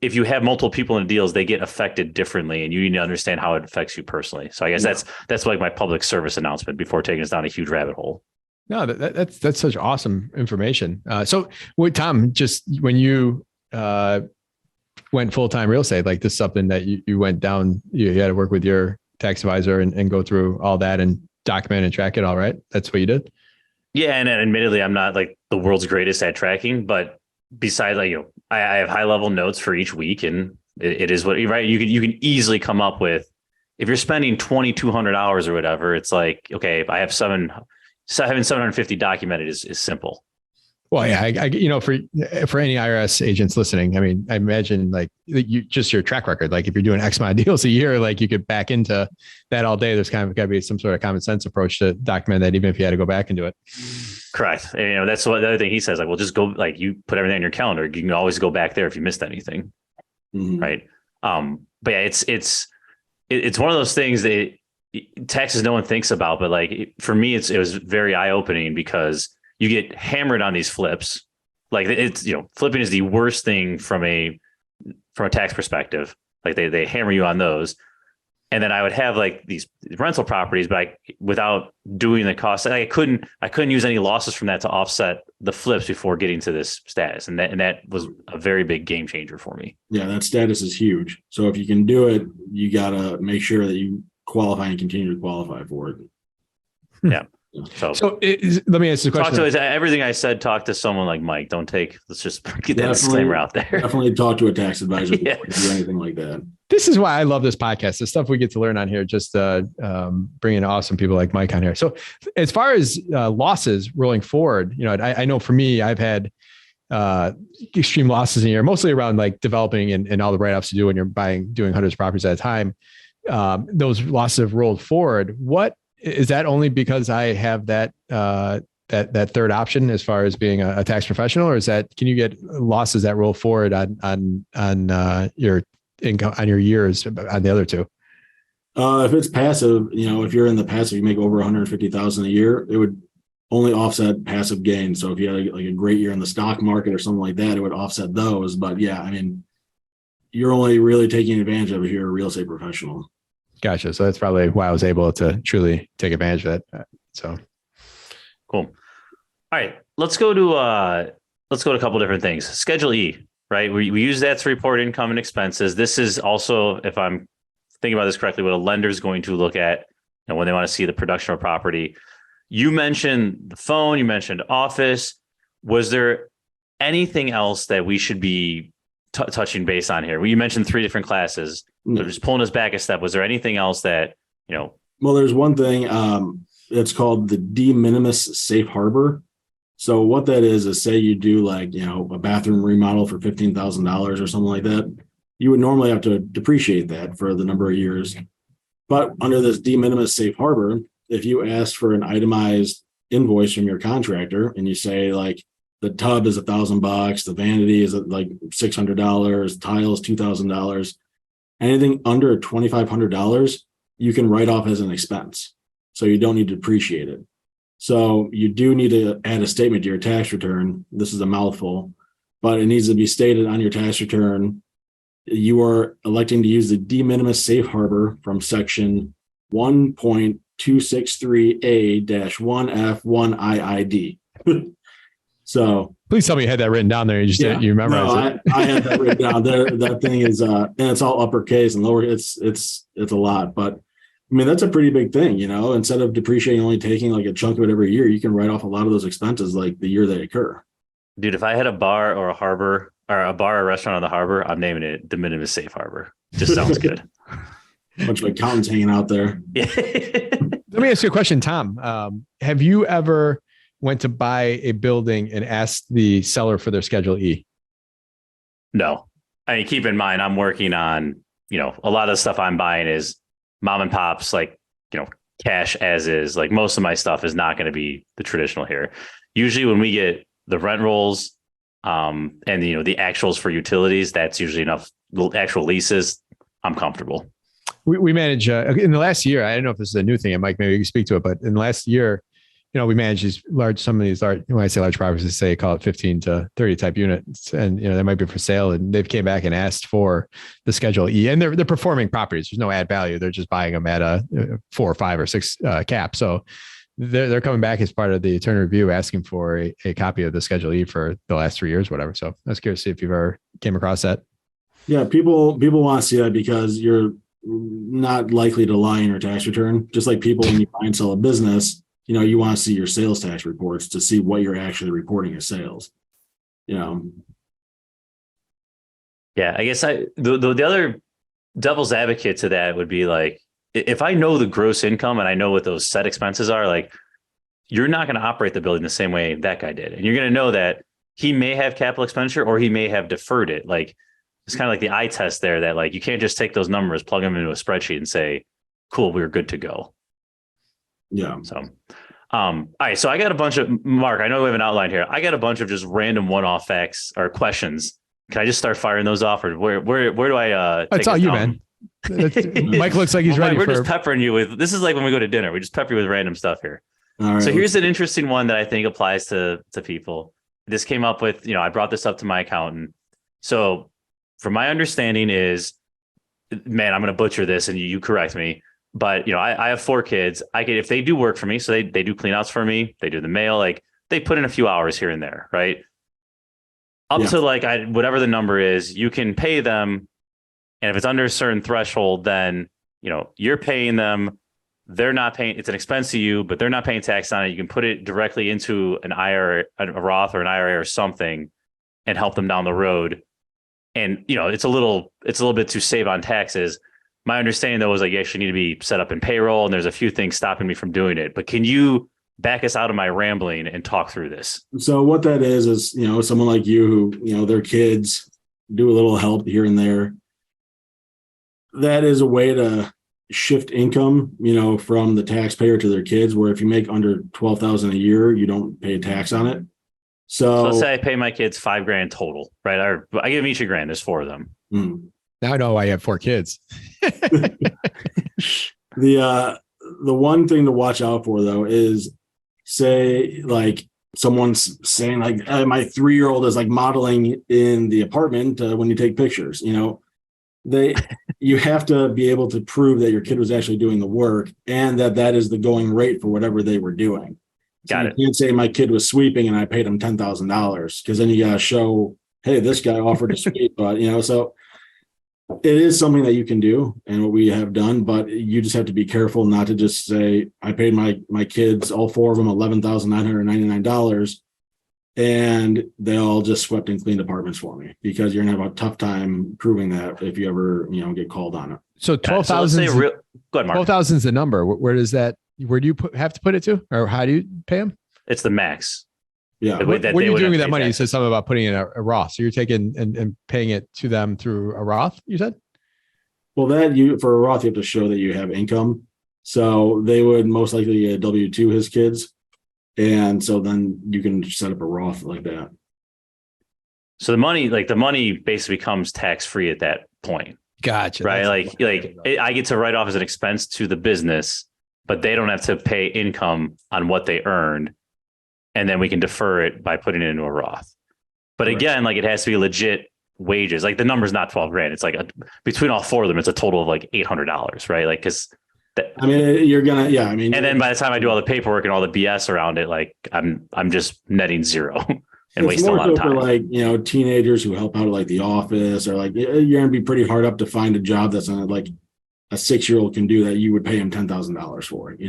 [SPEAKER 1] if you have multiple people in deals, they get affected differently and you need to understand how it affects you personally. So I guess that's like my public service announcement before taking us down a huge rabbit hole.
[SPEAKER 2] No, that's such awesome information. So Tom, just when you went full-time real estate, like this is something that you went down, you had to work with your tax advisor and go through all that and document and track it all, right? That's what you did? Yeah.
[SPEAKER 1] And admittedly, I'm not like the world's greatest at tracking, but besides I have high level notes for each week and it is what, right. You can easily come up with, if you're spending 2,200 hours or whatever, it's like, okay, if I have having 750 documented is simple.
[SPEAKER 2] Well, yeah, for any IRS agents listening, I mean, I imagine your track record, like if you're doing X amount of deals a year, like you could back into that all day. There's kind of got to be some sort of common sense approach to document that, even if you had to go back and do it.
[SPEAKER 1] Correct. And, that's what the other thing he says, well, just go, you put everything on your calendar. You can always go back there if you missed anything. Mm-hmm. Right. But yeah, it's one of those things that taxes no one thinks about, but for me, it was very eye opening because you get hammered on these flips. Flipping is the worst thing from a tax perspective. They hammer you on those. And then I would have these rental properties, but without doing the cost, I couldn't use any losses from that to offset the flips before getting to this status. And that was a very big game changer for me.
[SPEAKER 3] Yeah, that status is huge. So if you can do it, you got to make sure that you qualify and continue to qualify for it.
[SPEAKER 1] Yeah.
[SPEAKER 2] So let me ask you a question.
[SPEAKER 1] Everything I said, talk to someone like Mike. Let's just get that disclaimer out there.
[SPEAKER 3] Definitely talk to a tax advisor before you do anything like that.
[SPEAKER 2] This is why I love this podcast. The stuff we get to learn on here, just bringing awesome people like Mike on here. So as far as losses rolling forward, I know for me, I've had extreme losses in a year, mostly around developing and all the write-offs you do when you're doing hundreds of properties at a time. Those losses have rolled forward. What is that only because I have that third option as far as being a tax professional, or can you get losses that roll forward on your income on your years on the other two?
[SPEAKER 3] If it's passive, if you're in the passive, you make over 150,000 a year, it would only offset passive gains. So if you had a great year in the stock market or something like that, it would offset those. But yeah, I mean, you're only really taking advantage of it if you're a real estate professional.
[SPEAKER 2] Gotcha. So that's probably why I was able to truly take advantage of that. So
[SPEAKER 1] cool. All right, let's go to a couple different things. Schedule E, right? We use that to report income and expenses. This is also, if I'm thinking about this correctly, what a lender is going to look at when they want to see the production of a property. You mentioned the phone, you mentioned office. Was there anything else that we should be touching base on here? Well, you mentioned 3 different classes. So just pulling us back a step, was there anything else that,
[SPEAKER 3] Well, there's one thing. It's called the de minimis safe harbor. So what that is say you do a bathroom remodel for $15,000 or something like that. You would normally have to depreciate that for the number of years. But under this de minimis safe harbor, if you ask for an itemized invoice from your contractor and you say the tub is $1,000, the vanity is $600, tiles $2,000, anything under $2,500, you can write off as an expense. So you don't need to depreciate it. So you do need to add a statement to your tax return. This is a mouthful, but it needs to be stated on your tax return. You are electing to use the de minimis safe harbor from section 1.263A-1F1IID. So
[SPEAKER 2] please tell me you had that written down there. You just didn't, you memorized
[SPEAKER 3] it. I had that written down there. That thing is, and it's all uppercase and lower. It's a lot, but I mean, that's a pretty big thing, instead of depreciating, only taking like a chunk of it every year, you can write off a lot of those expenses like the year they occur.
[SPEAKER 1] Dude, if I had a bar or a harbor or a bar or a restaurant on the harbor, I'm naming it de minimis safe harbor. Just sounds good.
[SPEAKER 3] Bunch of accountants hanging out there.
[SPEAKER 1] Yeah.
[SPEAKER 2] Let me ask you a question, Tom. Have you ever went to buy a building and asked the seller for their Schedule E?
[SPEAKER 1] No. I mean, keep in mind, I'm working on, a lot of the stuff I'm buying is mom and pops, like, cash as is. Like most of my stuff is not going to be the traditional here. Usually when we get the rent rolls and, the actuals for utilities, that's usually enough. The actual leases, I'm comfortable.
[SPEAKER 2] We manage in the last year. I don't know if this is a new thing, and Mike, maybe you can speak to it. But in the last year, we manage some of these large. When I say large properties, I call it 15 to 30 type units, and they might be for sale. And they've came back and asked for the Schedule E, and they're performing properties. There's no add value. They're just buying them at a 4 or 5 or 6 cap. So they're coming back as part of the attorney review, asking for a copy of the Schedule E for the last 3 years, whatever. So I was curious to see if you've ever came across that.
[SPEAKER 3] Yeah, people want to see that because you're not likely to lie in your tax return. Just like people, when you buy and sell a business, you want to see your sales tax reports to see what you're actually reporting as sales. Yeah,
[SPEAKER 1] I guess the other devil's advocate to that would be like, if I know the gross income and I know what those set expenses are, like, you're not going to operate the building the same way that guy did. And you're going to know that he may have capital expenditure or he may have deferred it. Like, it's kind of like the eye test there, that like, you can't just take those numbers, plug them into a spreadsheet and say, cool, we're good to go.
[SPEAKER 3] Yeah.
[SPEAKER 1] So, all right. So I got a bunch of, Mark, I know we have an outline here. I got a bunch of just random one-off facts or questions. Can I just start firing those off, or where do I,
[SPEAKER 2] it's all you, man. Mike looks like he's ready.
[SPEAKER 1] We're just peppering you with, this is like when we go to dinner, we just pepper you with random stuff here.
[SPEAKER 3] All right,
[SPEAKER 1] so here's an interesting one that I think applies to people. This came up with, I brought this up to my accountant. So from my understanding is, man, I'm going to butcher this and you correct me, but I have 4 kids. If they do work for me, so they do clean outs for me, they do the mail, like they put in a few hours here and there, right? Up to like, whatever the number is, you can pay them. And if it's under a certain threshold, then, you're paying them. They're not paying. It's an expense to you, but they're not paying tax on it. You can put it directly into an IRA, a Roth or an IRA or something, and help them down the road. And, it's a little bit to save on taxes. My understanding though was like, you actually need to be set up in payroll, and there's a few things stopping me from doing it. But can you back us out of my rambling and talk through this?
[SPEAKER 3] So what that is, someone like you who, their kids do a little help here and there. That is a way to shift income, from the taxpayer to their kids, where if you make under $12,000 a year, you don't pay tax on it. So
[SPEAKER 1] let's say I pay my kids $5,000 total, right? Or I give them each $1,000. There's 4 of them.
[SPEAKER 2] Now I know why you have 4 kids.
[SPEAKER 3] The one thing to watch out for though is, say like someone's saying like, my 3-year-old is like modeling in the apartment when you take pictures, you have to be able to prove that your kid was actually doing the work and that is the going rate for whatever they were doing.
[SPEAKER 1] Got it.
[SPEAKER 3] You can't say my kid was sweeping and I paid him $10,000, because then you got to show, hey, this guy offered to sweep, but so it is something that you can do and what we have done, but you just have to be careful not to just say, I paid my kids, all 4 of them, $11,999. And they all just swept and cleaned apartments for me, because you're gonna have a tough time proving that if you ever, get called on it.
[SPEAKER 2] So 12,000.
[SPEAKER 1] Go ahead, Mark.
[SPEAKER 2] 12,000 is the number. Where does that? Where do you have to put it to, or how do you pay them?
[SPEAKER 1] It's the max.
[SPEAKER 3] Yeah.
[SPEAKER 2] What are you doing with that money? You said something about putting in a Roth. So you're taking and paying it to them through a Roth, you said?
[SPEAKER 3] Well, for a Roth, you have to show that you have income. So they would most likely W-2 his kids. And so then you can set up a Roth like that.
[SPEAKER 1] So the money basically becomes tax-free at that point.
[SPEAKER 2] Gotcha.
[SPEAKER 1] Right. I get to write off as an expense to the business, but they don't have to pay income on what they earned. And then we can defer it by putting it into a Roth. But again, like, it has to be legit wages. Like, the number's not $12,000. It's like between all 4 of them, it's a total of like $800, right? Like, because
[SPEAKER 3] you're gonna, and
[SPEAKER 1] then by the time I do all the paperwork and all the BS around it, like I'm just netting 0 and wasting a lot of time.
[SPEAKER 3] For like, teenagers who help out at like the office, or like, you're gonna be pretty hard up to find a job that's gonna like a 6-year-old can do that you would pay him $10,000 for it,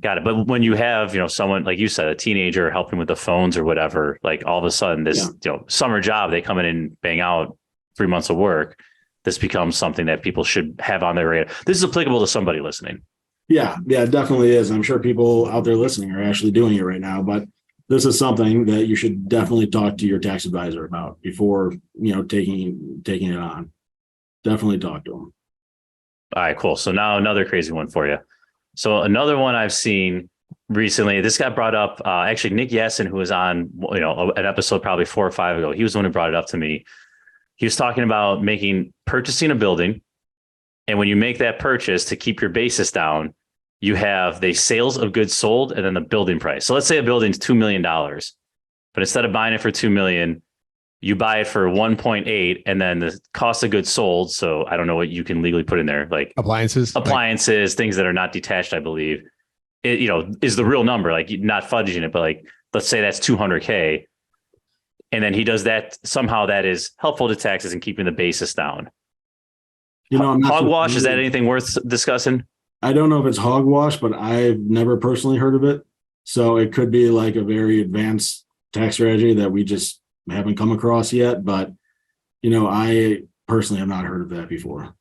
[SPEAKER 1] Got it. But when you have, someone like you said, a teenager helping with the phones or whatever, like all of a sudden this, summer job, they come in and bang out 3 months of work. This becomes something that people should have on their radar. This is applicable to somebody listening.
[SPEAKER 3] Yeah, it definitely is. I'm sure people out there listening are actually doing it right now, but this is something that you should definitely talk to your tax advisor about before, taking it on. Definitely talk to them.
[SPEAKER 1] All right, cool. So now another crazy one for you. So another one I've seen recently, this got brought up, actually Nick Yassin, who was on, an episode probably 4 or 5 ago. He was the one who brought it up to me. He was talking about purchasing a building. And when you make that purchase to keep your basis down, you have the sales of goods sold and then the building price. So let's say a building's $2 million, but instead of buying it for $2 million, you buy it for 1.8, and then the cost of goods sold. So I don't know what you can legally put in there, like
[SPEAKER 2] appliances,
[SPEAKER 1] things that are not detached, I believe, is the real number, like not fudging it, but like, let's say that's $200K. And then he does that. Somehow that is helpful to taxes and keeping the basis down. Hogwash, is that anything worth discussing?
[SPEAKER 3] I don't know if it's hogwash, but I've never personally heard of it. So it could be like a very advanced tax strategy that we just haven't come across yet. But, I personally have not heard of that before.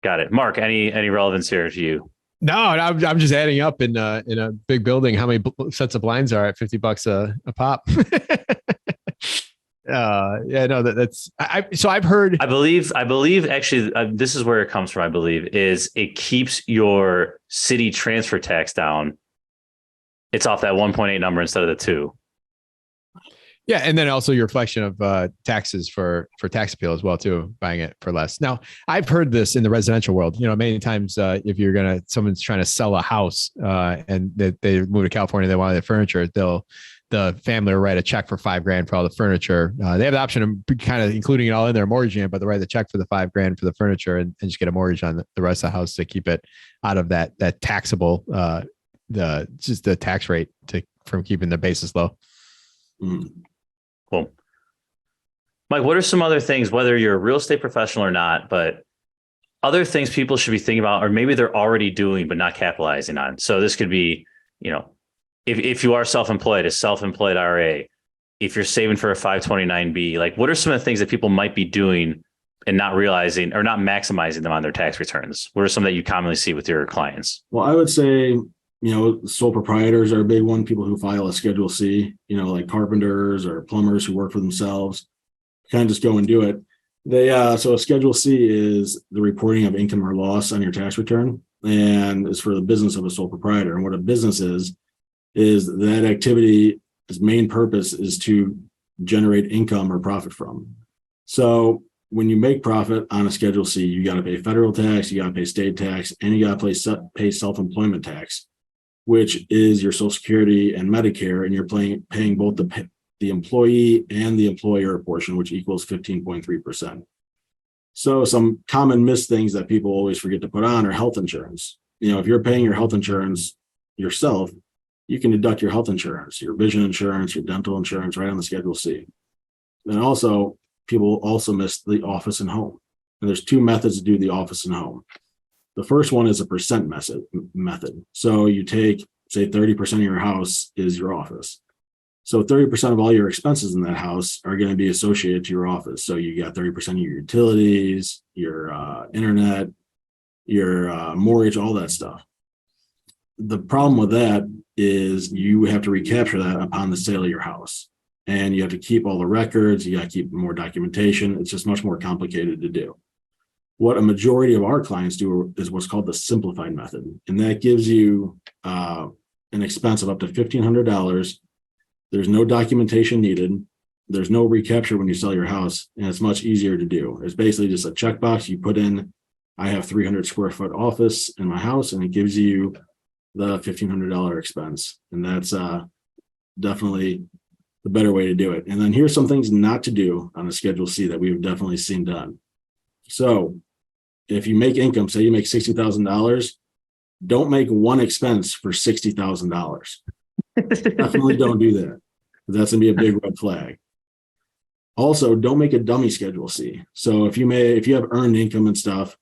[SPEAKER 1] Got it. Mark, any relevance here to you?
[SPEAKER 2] No, I'm just adding up in a big building how many sets of blinds are at $50 a pop. So I've heard. I believe
[SPEAKER 1] actually, this is where it comes from. I believe is it keeps your city transfer tax down. It's off that 1.8 number instead of the 2.
[SPEAKER 2] Yeah, and then also your reflection of taxes for tax appeal as well too, buying it for less. Now, I've heard this in the residential world. Many times if someone's trying to sell a house and they move to California, they want their furniture, the family will write a check for $5,000 for all the furniture. They have the option of kind of including it all in their mortgage, but they write the check for the $5,000 for the furniture and just get a mortgage on the rest of the house to keep it out of that taxable, the tax rate from keeping the basis low.
[SPEAKER 1] Cool. Mike, what are some other things, whether you're a real estate professional or not, but other things people should be thinking about, or maybe they're already doing, but not capitalizing on? So this could be, if you are self-employed, a self-employed RA, if you're saving for a 529B, like what are some of the things that people might be doing and not realizing or not maximizing them on their tax returns? What are some that you commonly see with your clients?
[SPEAKER 3] Well, I would say, sole proprietors are a big one. People who file a Schedule C, like carpenters or plumbers who work for themselves, kind of just go and do it. So a Schedule C is the reporting of income or loss on your tax return, and is for the business of a sole proprietor. And what a business is that activity, its main purpose is to generate income or profit from. So when you make profit on a Schedule C, you got to pay federal tax, you got to pay state tax, and you got to pay self-employment tax, which is your Social Security and Medicare, and you're paying both the employee and the employer portion, which equals 15.3%. So some common missed things that people always forget to put on are health insurance. If you're paying your health insurance yourself, you can deduct your health insurance, your vision insurance, your dental insurance right on the Schedule C. And also, people also miss the office and home. And there's 2 methods to do the office and home. The first one is a percent method. So you take, say, 30% of your house is your office. So 30% of all your expenses in that house are going to be associated to your office. So you got 30% of your utilities, your internet, your mortgage, all that stuff. The problem with that is you have to recapture that upon the sale of your house. And you have to keep all the records. You got to keep more documentation. It's just much more complicated to do. What a majority of our clients do is what's called the simplified method. And that gives you an expense of up to $1,500. There's no documentation needed. There's no recapture when you sell your house, and it's much easier to do. It's basically just a checkbox you put in. I have 300 square foot office in my house, and it gives you the $1,500 expense. And that's definitely the better way to do it. And then here's some things not to do on a Schedule C that we've definitely seen done. So if you make income, say you make $60,000, don't make one expense for $60,000. Definitely don't do that. That's going to be a big red flag. Also, don't make a dummy Schedule C. So if you have earned income and stuff,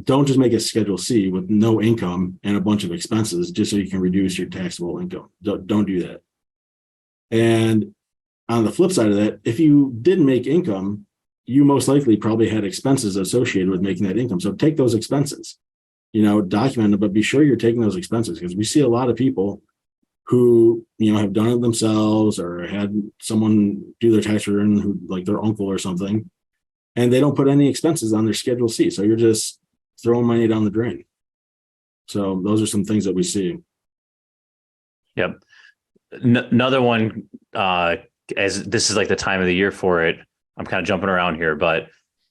[SPEAKER 3] don't just make a Schedule C with no income and a bunch of expenses just so you can reduce your taxable income. Don't do that. And on the flip side of that, if you didn't make income, you most likely probably had expenses associated with making that income. So take those expenses, document them, but be sure you're taking those expenses, because we see a lot of people who, have done it themselves or had someone do their tax return, who, like their uncle or something, and they don't put any expenses on their Schedule C. So you're just throwing money down the drain. So those are some things that we see.
[SPEAKER 1] Yep. Another one, as this is like the time of the year for it, I'm kind of jumping around here, but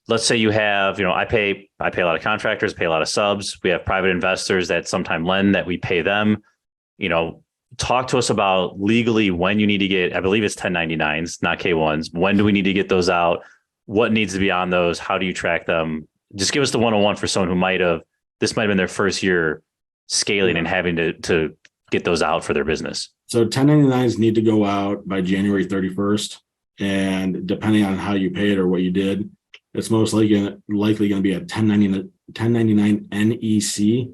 [SPEAKER 1] let's say you have, I pay a lot of contractors, pay a lot of subs. We have private investors that sometimes lend, that we pay them. Talk to us about legally when you need to get, I believe it's 1099s, not K1s. When do we need to get those out? What needs to be on those? How do you track them? Just give us the 101 for someone who this might have been their first year scaling and having to get those out for their business.
[SPEAKER 3] So 1099s need to go out by January 31st. And depending on how you pay it or what you did, it's most likely going to be a 1099 NEC.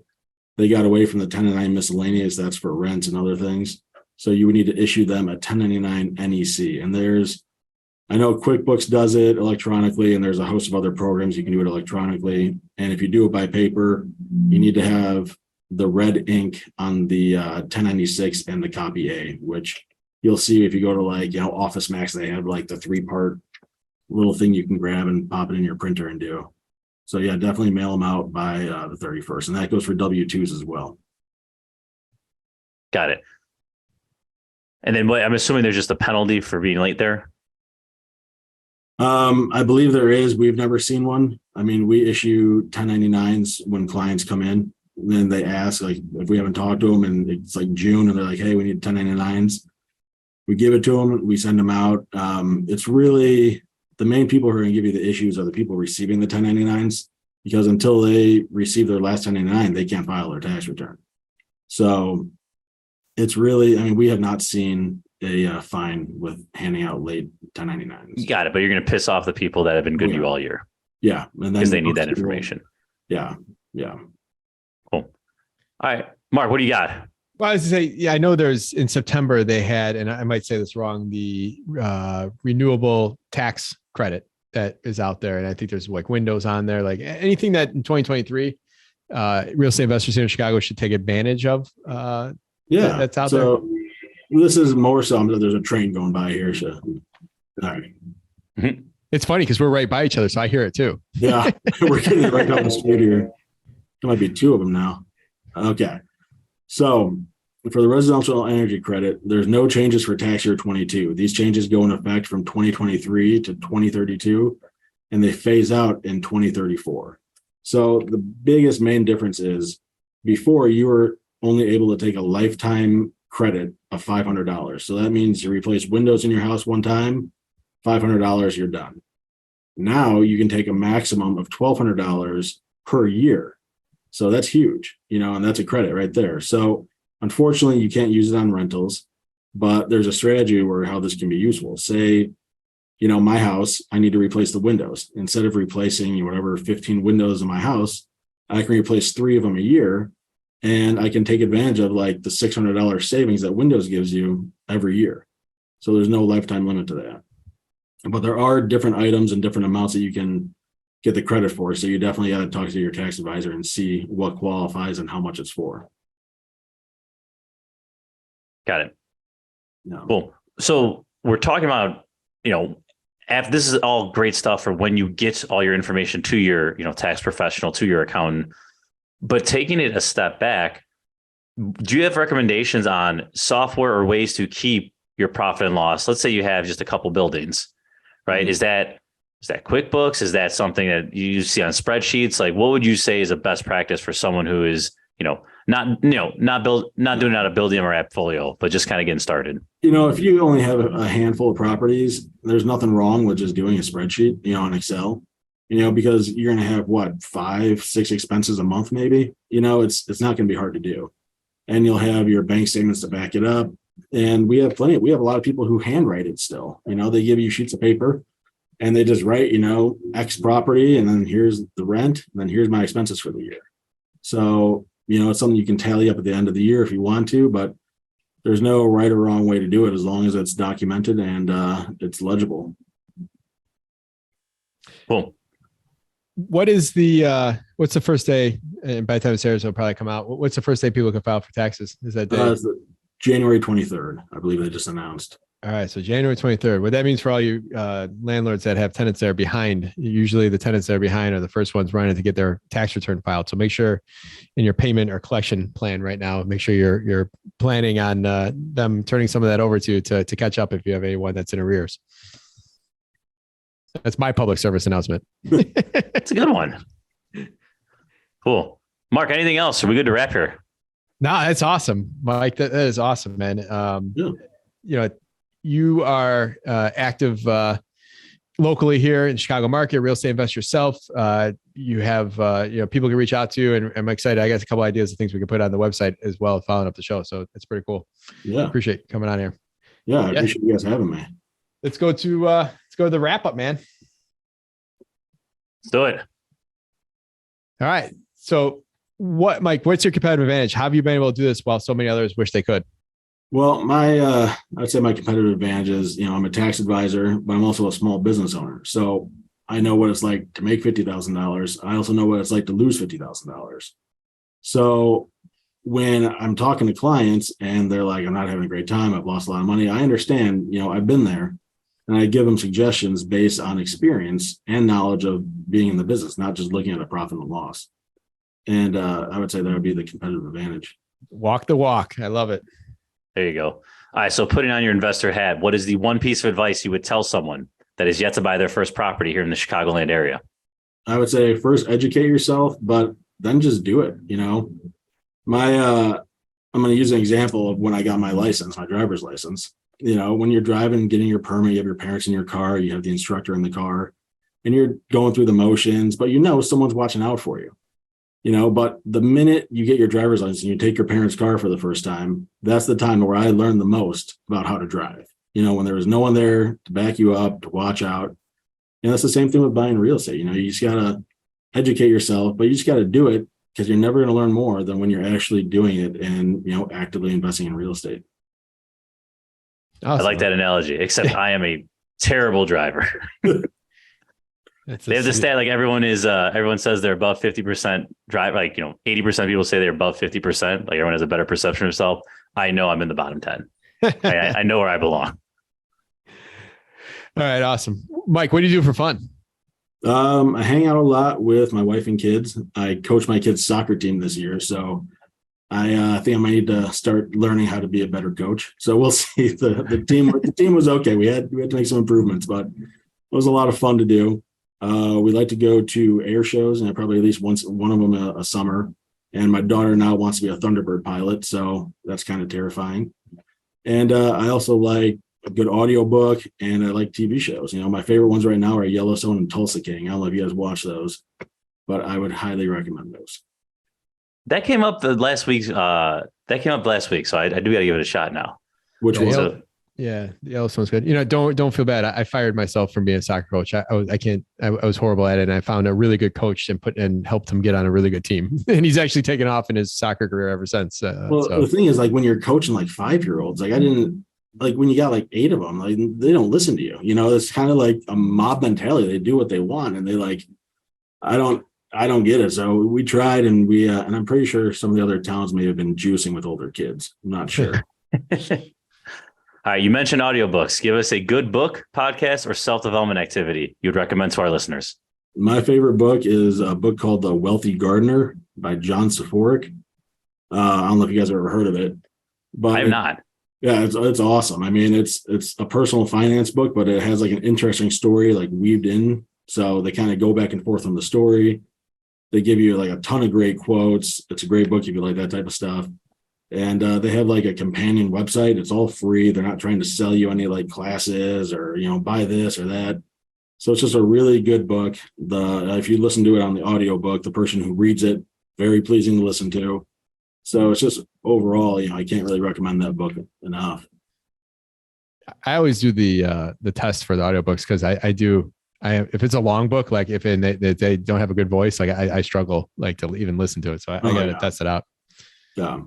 [SPEAKER 3] They got away from the 1099 miscellaneous. That's for rents and other things. So you would need to issue them a 1099 NEC. And I know QuickBooks does it electronically, and there's a host of other programs you can do it electronically. And if you do it by paper, you need to have the red ink on the 1096 and the copy A, which you'll see if you go to Office Max, they have like the 3-part little thing you can grab and pop it in your printer and do. So yeah, definitely mail them out by the 31st. And that goes for W-2s as well.
[SPEAKER 1] Got it. And then I'm assuming there's just a penalty for being late there.
[SPEAKER 3] I believe there is. We've never seen one. I mean, we issue 1099s when clients come in. Then they ask, like, if we haven't talked to them and it's like June and they're like, hey, we need 1099s. We give it to them. We send them out. It's really the main people who are going to give you the issues are the people receiving the 1099s, because until they receive their last 1099, they can't file their tax return. So it's really, we have not seen a fine with handing out late 1099s.
[SPEAKER 1] Got it. But you're going to piss off the people that have been good to you all year.
[SPEAKER 3] Yeah.
[SPEAKER 1] Because they need that information.
[SPEAKER 3] Yeah. Yeah.
[SPEAKER 1] Cool. All right, Mark, what do you got?
[SPEAKER 2] Well, I was to say, yeah, I know there's in September they had, and I might say this wrong, the renewable tax credit that is out there. And I think there's like windows on there, like anything that in 2023, real estate investors here in Chicago should take advantage of. That's out there.
[SPEAKER 3] This is more so, there's a train going by here. So, all right.
[SPEAKER 1] Mm-hmm.
[SPEAKER 2] It's funny because we're right by each other, so I hear it too.
[SPEAKER 3] Yeah, we're getting it right down the street here. There might be 2 of them now. Okay. So for the residential energy credit, there's no changes for tax year 22. These changes go in effect from 2023 to 2032, and they phase out in 2034. So the biggest main difference is before you were only able to take a lifetime credit of $500. So that means you replace windows in your house one time, $500, you're done. Now you can take a maximum of $1,200 per year. So that's huge, and that's a credit right there. So unfortunately, you can't use it on rentals, but there's a strategy where how this can be useful. Say, my house, I need to replace the windows. Instead of replacing whatever 15 windows in my house, I can replace 3 of them a year, and I can take advantage of like the $600 savings that Windows gives you every year. So there's no lifetime limit to that. But there are different items and different amounts that you can get the credit for. So you definitely got to talk to your tax advisor and see what qualifies and how much it's for.
[SPEAKER 1] Got it.
[SPEAKER 3] Yeah.
[SPEAKER 1] Cool. So we're talking about, after this is all great stuff for when you get all your information to your, tax professional, to your accountant, but taking it a step back, do you have recommendations on software or ways to keep your profit and loss? Let's say you have just a couple buildings, right? Mm-hmm. Is that QuickBooks? Is that something that you see on spreadsheets? Like, what would you say is a best practice for someone who is, not doing it out of Buildium or Appfolio, but just kind of getting started?
[SPEAKER 3] If you only have a handful of properties, there's nothing wrong with just doing a spreadsheet, on Excel, because you're going to have 5, 6 expenses a month, maybe, it's not going to be hard to do. And you'll have your bank statements to back it up. And we have a lot of people who handwrite it still, they give you sheets of paper and they just write, X property, and then here's the rent, and then here's my expenses for the year. So, it's something you can tally up at the end of the year if you want to, but there's no right or wrong way to do it as long as it's documented and it's legible.
[SPEAKER 1] Cool.
[SPEAKER 2] What's the first day? And by the time Sarah's will probably come out. What's the first day people can file for taxes? Is that day?
[SPEAKER 3] It's January 23rd, I believe they just announced.
[SPEAKER 2] All right. So January 23rd. What that means for all you landlords that have tenants that are behind, usually the tenants that are behind are the first ones running to get their tax return filed. So make sure in your payment or collection plan right now, make sure you're planning on them turning some of that over to you to catch up if you have anyone that's in arrears. That's my public service announcement.
[SPEAKER 1] That's a good one. Cool. Mark, anything else? Are we good to wrap here?
[SPEAKER 2] No, that's awesome, Mike. That is awesome, man. You are active locally here in Chicago market, real estate investor yourself. You have, people can reach out to you, and I'm excited. I got a couple ideas of things we can put on the website as well, following up the show. So it's pretty cool.
[SPEAKER 3] Yeah.
[SPEAKER 2] Appreciate you coming on here.
[SPEAKER 3] Yeah. I appreciate you guys having me.
[SPEAKER 2] Let's go to the wrap up, man.
[SPEAKER 3] Let's do it.
[SPEAKER 2] All right. So Mike, what's your competitive advantage? How have you been able to do this while so many others wish they could?
[SPEAKER 3] Well, I'd say my competitive advantage is, I'm a tax advisor, but I'm also a small business owner. So I know what it's like to make $50,000. I also know what it's like to lose $50,000. So when I'm talking to clients and they're like, I'm not having a great time, I've lost a lot of money, I understand, I've been there, and I give them suggestions based on experience and knowledge of being in the business, not just looking at a profit and loss. And I would say that would be the competitive advantage.
[SPEAKER 2] Walk the walk. I love it.
[SPEAKER 1] There you go. All right. So putting on your investor hat, what is the one piece of advice you would tell someone that is yet to buy their first property here in the Chicagoland area?
[SPEAKER 3] I would say first educate yourself, but then just do it. I'm going to use an example of when I got my license, my driver's license. When you're driving, getting your permit, you have your parents in your car, you have the instructor in the car, and you're going through the motions, but someone's watching out for you. But the minute you get your driver's license and you take your parents' car for the first time, that's the time where I learned the most about how to drive. When there was no one there to back you up, to watch out. That's the same thing with buying real estate. You just got to educate yourself, but you just got to do it, because you're never going to learn more than when you're actually doing it and, actively investing in real estate.
[SPEAKER 1] Awesome. I like that analogy, except I am a terrible driver. They have the stat, like everyone says they're above 50% drive. 80% of people say they're above 50%. Like everyone has a better perception of self. I know I'm in the bottom 10. I know where I belong.
[SPEAKER 2] All right. Awesome. Mike, what do you do for fun?
[SPEAKER 3] I hang out a lot with my wife and kids. I coach my kids' soccer team this year. So I think I might need to start learning how to be a better coach. So we'll see. The team was okay. We had to make some improvements, but it was a lot of fun to do. We like to go to air shows, and probably at least one of them a summer. And my daughter now wants to be a Thunderbird pilot, so that's kind of terrifying. And I also like a good audiobook, and I like TV shows. My favorite ones right now are Yellowstone and Tulsa King. I don't know if you guys watch those, but I would highly recommend those.
[SPEAKER 1] That came up last week. So I do got to give it a shot now.
[SPEAKER 3] Which one?
[SPEAKER 2] Yeah, the Yellowstone's good. Don't feel bad. I fired myself from being a soccer coach. I was horrible at it, and I found a really good coach and helped him get on a really good team. And he's actually taken off in his soccer career ever since.
[SPEAKER 3] The thing is, like, when you're coaching like 5-year-olds, like I didn't like when you got like 8 of them, like they don't listen to you. It's kind of like a mob mentality. They do what they want, and they like, I don't get it. So we tried, and and I'm pretty sure some of the other towns may have been juicing with older kids. I'm not sure.
[SPEAKER 1] All right. You mentioned audiobooks. Give us a good book, podcast, or self-development activity you'd recommend to our listeners.
[SPEAKER 3] My favorite book is a book called The Wealthy Gardener by John Saforic. I don't know if you guys have ever heard of it, but
[SPEAKER 1] I have not.
[SPEAKER 3] Yeah, it's awesome. I mean, it's a personal finance book, but it has like an interesting story like weaved in. So they kind of go back and forth on the story. They give you like a ton of great quotes. It's a great book if you like that type of stuff. And they have like a companion website. It's all free. They're not trying to sell you any like classes or, buy this or that. So it's just a really good book. If you listen to it on the audio book, the person who reads it, very pleasing to listen to. So it's just overall, I can't really recommend that book enough.
[SPEAKER 2] I always do the test for the audiobooks because I do if it's a long book, like if they don't have a good voice, like I struggle like to even listen to it. So I got to test it out.
[SPEAKER 3] Yeah.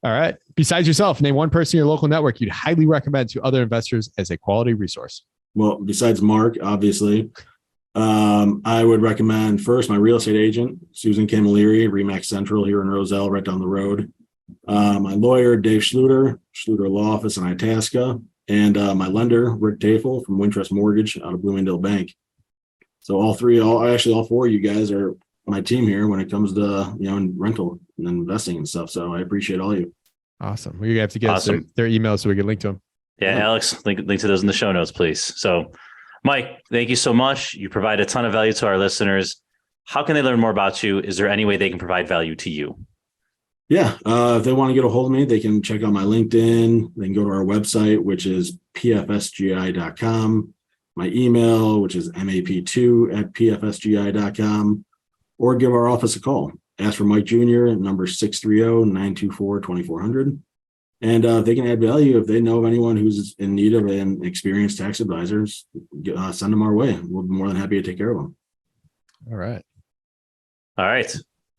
[SPEAKER 2] All right. Besides yourself, name one person in your local network you'd highly recommend to other investors as a quality resource.
[SPEAKER 3] Well, besides Mark, obviously, I would recommend first my real estate agent, Susan Camilleri, Remax Central here in Roselle, right down the road. My lawyer, Dave Schluter Law Office in Itasca, and my lender, Rick Tafel from Wintrust Mortgage out of Bloomingdale Bank. So all four of you guys are my team here when it comes to, rental and investing and stuff. So I appreciate all of you.
[SPEAKER 2] Awesome. We have to get their emails so we can link to them.
[SPEAKER 1] Yeah, Alex, link to those in the show notes, please. So, Mike, thank you so much. You provide a ton of value to our listeners. How can they learn more about you? Is there any way they can provide value to you?
[SPEAKER 3] Yeah, if they want to get a hold of me, they can check out my LinkedIn. They can go to our website, which is pfsgi.com. My email, which is map2@pfsgi.com, or give our office a call. Ask for Mike Jr., number 630-924-2400. And they can add value if they know of anyone who's in need of an experienced tax advisor. Send them our way. We'll be more than happy to take care of them.
[SPEAKER 2] All right.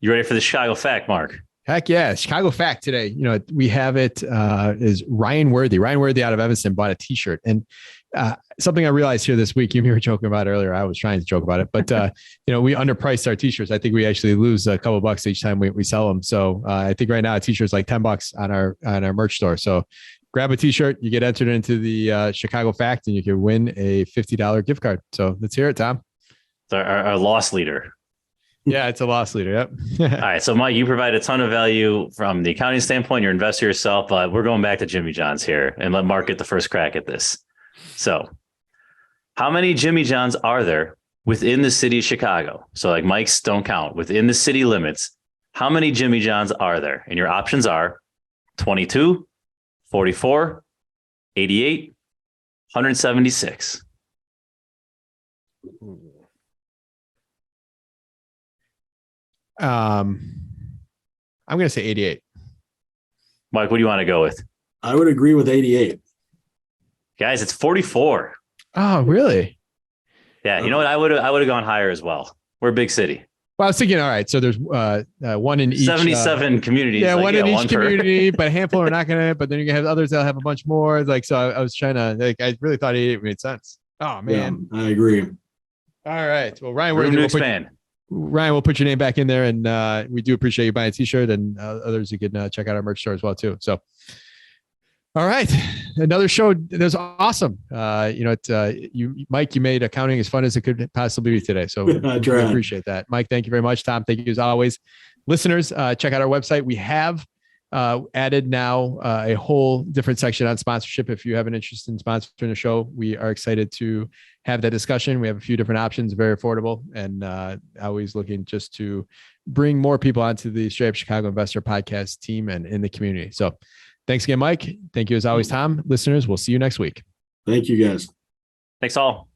[SPEAKER 1] You ready for the Chicago Fact, Mark?
[SPEAKER 2] Heck yeah. Chicago Fact today. We have it is Ryan Worthy. Ryan Worthy out of Evanston bought a t-shirt. And something I realized here this week, you were joking about earlier. I was trying to joke about it, but we underpriced our t-shirts. I think we actually lose a couple bucks each time we sell them. So I think right now a t-shirt's like $10 on our merch store. So grab a t-shirt, you get entered into the Chicago Fact, and you can win a $50 gift card. So let's hear it, Tom.
[SPEAKER 1] It's our loss leader.
[SPEAKER 2] Yeah, it's a loss leader. Yep.
[SPEAKER 1] All right. So, Mike, you provide a ton of value from the accounting standpoint. You're an investor yourself, but we're going back to Jimmy John's here and let Mark get the first crack at this. So, how many Jimmy John's are there within the city of Chicago? So, like Mike's don't count within the city limits. How many Jimmy John's are there? And your options are 22, 44, 88, 176.
[SPEAKER 2] I'm going to say 88.
[SPEAKER 1] Mike, what do you want to go with?
[SPEAKER 3] I would agree with 88.
[SPEAKER 1] Guys, it's 44.
[SPEAKER 2] Oh, really?
[SPEAKER 1] Yeah. You know what? I would have gone higher as well. We're a big city.
[SPEAKER 2] Well, I was thinking, all right, so there's one in each.
[SPEAKER 1] 77 communities.
[SPEAKER 2] Yeah, one in each community, but a handful are not going to, but then you can have others that'll have a bunch more. So I was trying to, I really thought 88 made sense. Oh, man.
[SPEAKER 3] Yeah, I agree.
[SPEAKER 2] All right. Well, Ryan, we'll put your name back in there, and we do appreciate you buying a t-shirt, and others you can check out our merch store as well too. So, all right, another show. That was awesome. Mike, you made accounting as fun as it could possibly be today. So we appreciate that. Mike, thank you very much. Tom, thank you as always. Listeners, check out our website. We have added now a whole different section on sponsorship. If you have an interest in sponsoring the show, we are excited to have that discussion. We have a few different options, very affordable, and always looking just to bring more people onto the Straight Up Chicago Investor podcast team and in the community. So thanks again, Mike. Thank you as always, Tom. Listeners, we'll see you next week.
[SPEAKER 3] Thank you, guys.
[SPEAKER 1] Thanks all.